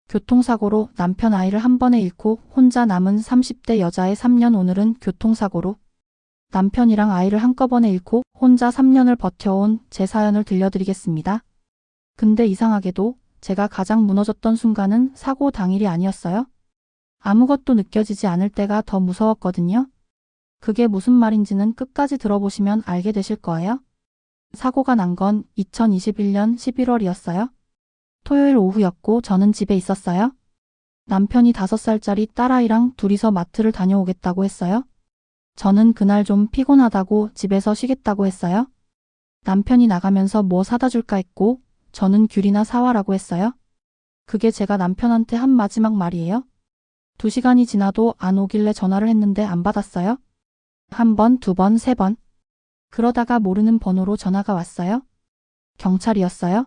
교통사고로 남편 아이를 한 번에 잃고 혼자 남은 30대 여자의 3년. 오늘은 교통사고로 남편이랑 아이를 한꺼번에 잃고 혼자 3년을 버텨온 제 사연을 들려드리겠습니다. 근데 이상하게도 제가 가장 무너졌던 순간은 사고 당일이 아니었어요. 아무것도 느껴지지 않을 때가 더 무서웠거든요. 그게 무슨 말인지는 끝까지 들어보시면 알게 되실 거예요. 사고가 난 건 2021년 11월이었어요. 토요일 오후였고 저는 집에 있었어요. 남편이 5살짜리 딸아이랑 둘이서 마트를 다녀오겠다고 했어요. 저는 그날 좀 피곤하다고 집에서 쉬겠다고 했어요. 남편이 나가면서 뭐 사다 줄까 했고 저는 귤이나 사와라고 했어요. 그게 제가 남편한테 한 마지막 말이에요. 2시간이 지나도 안 오길래 전화를 했는데 안 받았어요. 1번, 2번, 3번. 그러다가 모르는 번호로 전화가 왔어요. 경찰이었어요.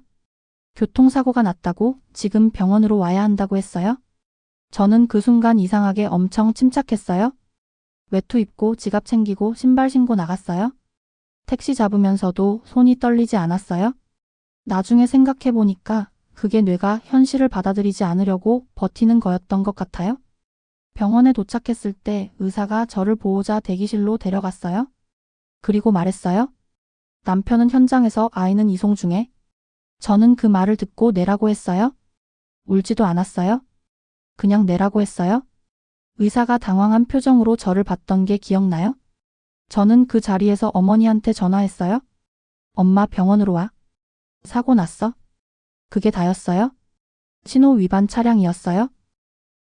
교통사고가 났다고 지금 병원으로 와야 한다고 했어요. 저는 그 순간 이상하게 엄청 침착했어요. 외투 입고 지갑 챙기고 신발 신고 나갔어요. 택시 잡으면서도 손이 떨리지 않았어요. 나중에 생각해보니까 그게 뇌가 현실을 받아들이지 않으려고 버티는 거였던 것 같아요. 병원에 도착했을 때 의사가 저를 보호자 대기실로 데려갔어요. 그리고 말했어요. 남편은 현장에서 아이는 이송 중에. 저는 그 말을 듣고 내라고 했어요. 울지도 않았어요. 그냥 내라고 했어요. 의사가 당황한 표정으로 저를 봤던 게 기억나요? 저는 그 자리에서 어머니한테 전화했어요. 엄마 병원으로 와. 사고 났어. 그게 다였어요. 신호 위반 차량이었어요.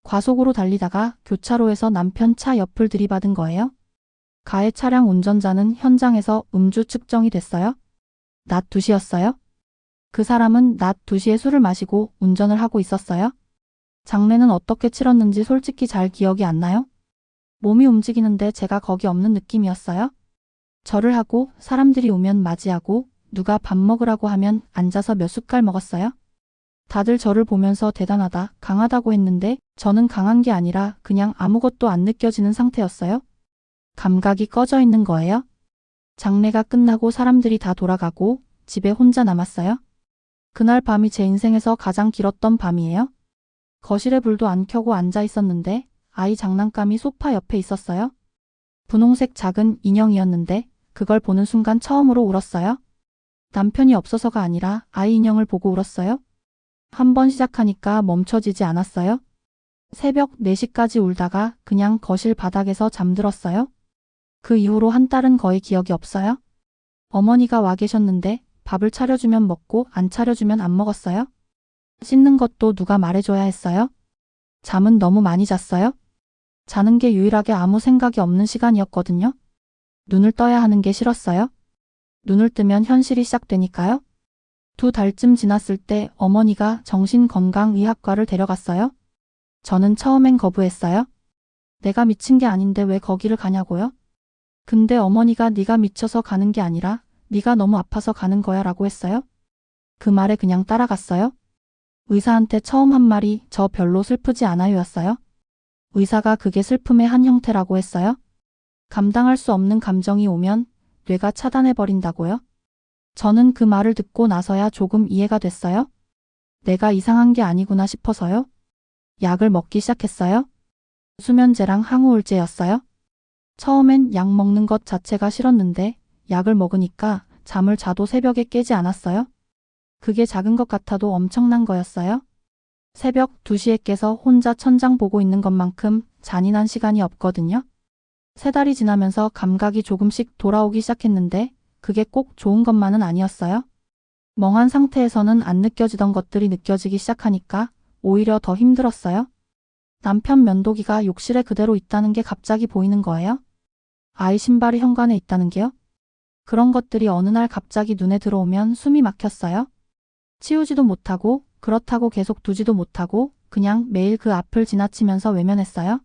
과속으로 달리다가 교차로에서 남편 차 옆을 들이받은 거예요. 가해 차량 운전자는 현장에서 음주 측정이 됐어요. 낮 2시였어요. 그 사람은 낮 2시에 술을 마시고 운전을 하고 있었어요. 장례는 어떻게 치렀는지 솔직히 잘 기억이 안 나요. 몸이 움직이는데 제가 거기 없는 느낌이었어요. 절을 하고 사람들이 오면 맞이하고 누가 밥 먹으라고 하면 앉아서 몇 숟갈 먹었어요. 다들 저를 보면서 대단하다, 강하다고 했는데 저는 강한 게 아니라 그냥 아무것도 안 느껴지는 상태였어요. 감각이 꺼져 있는 거예요. 장례가 끝나고 사람들이 다 돌아가고 집에 혼자 남았어요. 그날 밤이 제 인생에서 가장 길었던 밤이에요. 거실에 불도 안 켜고 앉아 있었는데 아이 장난감이 소파 옆에 있었어요. 분홍색 작은 인형이었는데 그걸 보는 순간 처음으로 울었어요. 남편이 없어서가 아니라 아이 인형을 보고 울었어요. 한 번 시작하니까 멈춰지지 않았어요. 새벽 4시까지 울다가 그냥 거실 바닥에서 잠들었어요. 그 이후로 한 달은 거의 기억이 없어요. 어머니가 와 계셨는데 밥을 차려주면 먹고 안 차려주면 안 먹었어요. 씻는 것도 누가 말해줘야 했어요. 잠은 너무 많이 잤어요. 자는 게 유일하게 아무 생각이 없는 시간이었거든요. 눈을 떠야 하는 게 싫었어요. 눈을 뜨면 현실이 시작되니까요. 2달쯤 지났을 때 어머니가 정신건강의학과를 데려갔어요. 저는 처음엔 거부했어요. 내가 미친 게 아닌데 왜 거기를 가냐고요? 근데 어머니가 네가 미쳐서 가는 게 아니라 네가 너무 아파서 가는 거야 라고 했어요. 그 말에 그냥 따라갔어요. 의사한테 처음 한 말이 저 별로 슬프지 않아요 였어요. 의사가 그게 슬픔의 한 형태라고 했어요. 감당할 수 없는 감정이 오면 뇌가 차단해버린다고요. 저는 그 말을 듣고 나서야 조금 이해가 됐어요. 내가 이상한 게 아니구나 싶어서요. 약을 먹기 시작했어요. 수면제랑 항우울제였어요. 처음엔 약 먹는 것 자체가 싫었는데 약을 먹으니까 잠을 자도 새벽에 깨지 않았어요. 그게 작은 것 같아도 엄청난 거였어요. 새벽 2시에 깨서 혼자 천장 보고 있는 것만큼 잔인한 시간이 없거든요. 3달이 지나면서 감각이 조금씩 돌아오기 시작했는데 그게 꼭 좋은 것만은 아니었어요. 멍한 상태에서는 안 느껴지던 것들이 느껴지기 시작하니까 오히려 더 힘들었어요. 남편 면도기가 욕실에 그대로 있다는 게 갑자기 보이는 거예요. 아이 신발이 현관에 있다는 게요. 그런 것들이 어느 날 갑자기 눈에 들어오면 숨이 막혔어요. 치우지도 못하고 그렇다고 계속 두지도 못하고 그냥 매일 그 앞을 지나치면서 외면했어요.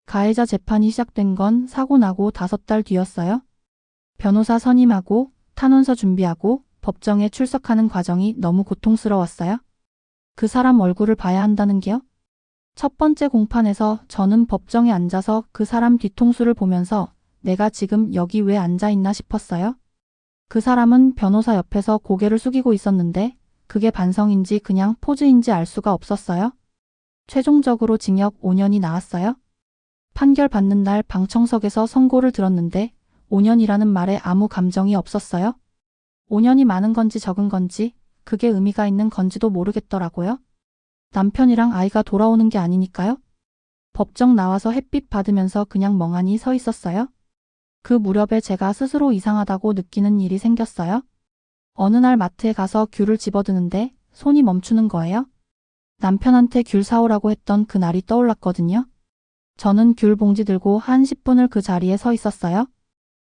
가해자 재판이 시작된 건 사고 나고 5달 뒤였어요. 변호사 선임하고 탄원서 준비하고 법정에 출석하는 과정이 너무 고통스러웠어요. 그 사람 얼굴을 봐야 한다는 게요. 첫 번째 공판에서 저는 법정에 앉아서 그 사람 뒤통수를 보면서 내가 지금 여기 왜 앉아있나 싶었어요. 그 사람은 변호사 옆에서 고개를 숙이고 있었는데 그게 반성인지 그냥 포즈인지 알 수가 없었어요. 최종적으로 징역 5년이 나왔어요. 판결 받는 날 방청석에서 선고를 들었는데 5년이라는 말에 아무 감정이 없었어요. 5년이 많은 건지 적은 건지 그게 의미가 있는 건지도 모르겠더라고요. 남편이랑 아이가 돌아오는 게 아니니까요. 법정 나와서 햇빛 받으면서 그냥 멍하니 서 있었어요. 그 무렵에 제가 스스로 이상하다고 느끼는 일이 생겼어요. 어느 날 마트에 가서 귤을 집어드는데 손이 멈추는 거예요. 남편한테 귤 사오라고 했던 그 날이 떠올랐거든요. 저는 귤 봉지 들고 한 10분을 그 자리에 서 있었어요.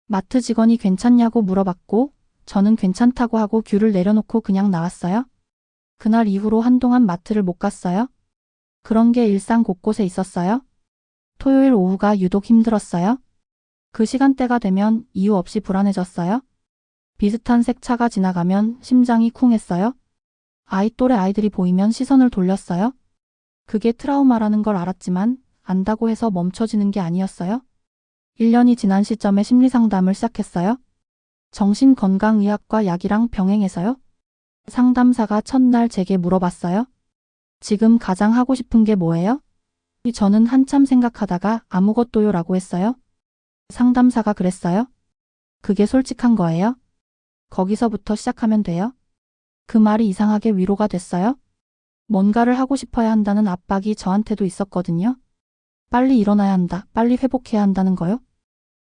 마트 직원이 괜찮냐고 물어봤고 저는 괜찮다고 하고 귤을 내려놓고 그냥 나왔어요. 그날 이후로 한동안 마트를 못 갔어요. 그런 게 일상 곳곳에 있었어요. 토요일 오후가 유독 힘들었어요. 그 시간대가 되면 이유 없이 불안해졌어요. 비슷한 색 차가 지나가면 심장이 쿵했어요. 아이 또래 아이들이 보이면 시선을 돌렸어요. 그게 트라우마라는 걸 알았지만 안다고 해서 멈춰지는 게 아니었어요. 1년이 지난 시점에 심리상담을 시작했어요. 정신건강의학과 약이랑 병행해서요. 상담사가 첫날 제게 물어봤어요. 지금 가장 하고 싶은 게 뭐예요? 저는 한참 생각하다가 아무것도요 라고 했어요. 상담사가 그랬어요. 그게 솔직한 거예요? 거기서부터 시작하면 돼요? 그 말이 이상하게 위로가 됐어요. 뭔가를 하고 싶어야 한다는 압박이 저한테도 있었거든요. 빨리 일어나야 한다, 빨리 회복해야 한다는 거요.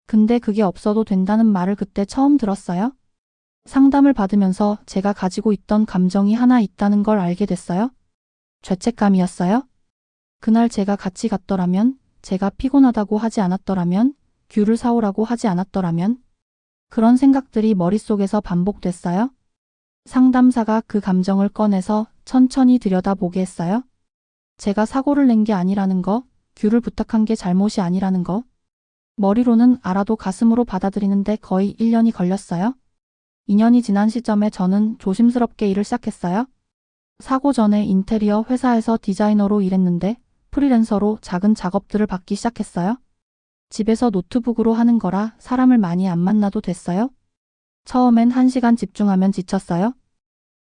근데 그게 없어도 된다는 말을 그때 처음 들었어요. 상담을 받으면서 제가 가지고 있던 감정이 하나 있다는 걸 알게 됐어요. 죄책감이었어요. 그날 제가 같이 갔더라면, 제가 피곤하다고 하지 않았더라면, 귤을 사오라고 하지 않았더라면, 그런 생각들이 머릿속에서 반복됐어요. 상담사가 그 감정을 꺼내서 천천히 들여다보게 했어요. 제가 사고를 낸 게 아니라는 거, 귤을 부탁한 게 잘못이 아니라는 거. 머리로는 알아도 가슴으로 받아들이는데 거의 1년이 걸렸어요. 2년이 지난 시점에 저는 조심스럽게 일을 시작했어요. 사고 전에 인테리어 회사에서 디자이너로 일했는데 프리랜서로 작은 작업들을 받기 시작했어요. 집에서 노트북으로 하는 거라 사람을 많이 안 만나도 됐어요. 처음엔 1시간 집중하면 지쳤어요.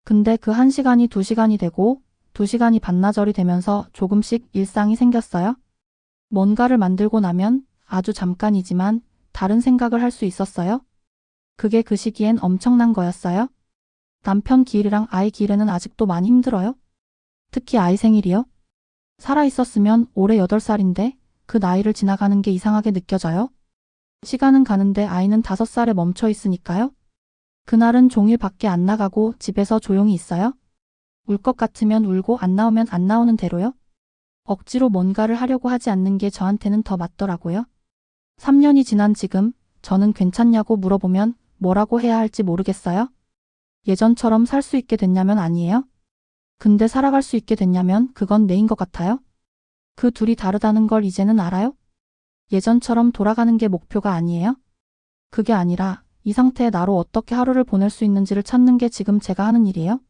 근데 그 1시간이 2시간이 되고 2시간이 반나절이 되면서 조금씩 일상이 생겼어요. 뭔가를 만들고 나면 아주 잠깐이지만 다른 생각을 할 수 있었어요. 그게 그 시기엔 엄청난 거였어요. 남편 기일이랑 아이 기일에는 아직도 많이 힘들어요. 특히 아이 생일이요. 살아있었으면 올해 8살인데 그 나이를 지나가는 게 이상하게 느껴져요. 시간은 가는데 아이는 5살에 멈춰 있으니까요. 그날은 종일 밖에 안 나가고 집에서 조용히 있어요. 울 것 같으면 울고 안 나오면 안 나오는 대로요. 억지로 뭔가를 하려고 하지 않는 게 저한테는 더 맞더라고요. 3년이 지난 지금 저는 괜찮냐고 물어보면 뭐라고 해야 할지 모르겠어요. 예전처럼 살 수 있게 됐냐면 아니에요. 근데 살아갈 수 있게 됐냐면 그건 네인 것 같아요. 그 둘이 다르다는 걸 이제는 알아요? 예전처럼 돌아가는 게 목표가 아니에요. 그게 아니라 이 상태의 나로 어떻게 하루를 보낼 수 있는지를 찾는 게 지금 제가 하는 일이에요.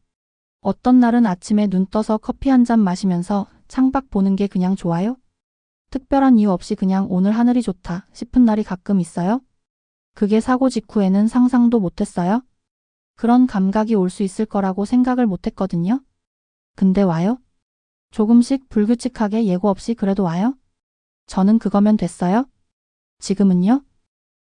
어떤 날은 아침에 눈 떠서 커피 한 잔 마시면서 창밖 보는 게 그냥 좋아요. 특별한 이유 없이 그냥 오늘 하늘이 좋다 싶은 날이 가끔 있어요. 그게 사고 직후에는 상상도 못했어요. 그런 감각이 올 수 있을 거라고 생각을 못했거든요. 근데 와요. 조금씩 불규칙하게 예고 없이 그래도 와요. 저는 그거면 됐어요. 지금은요?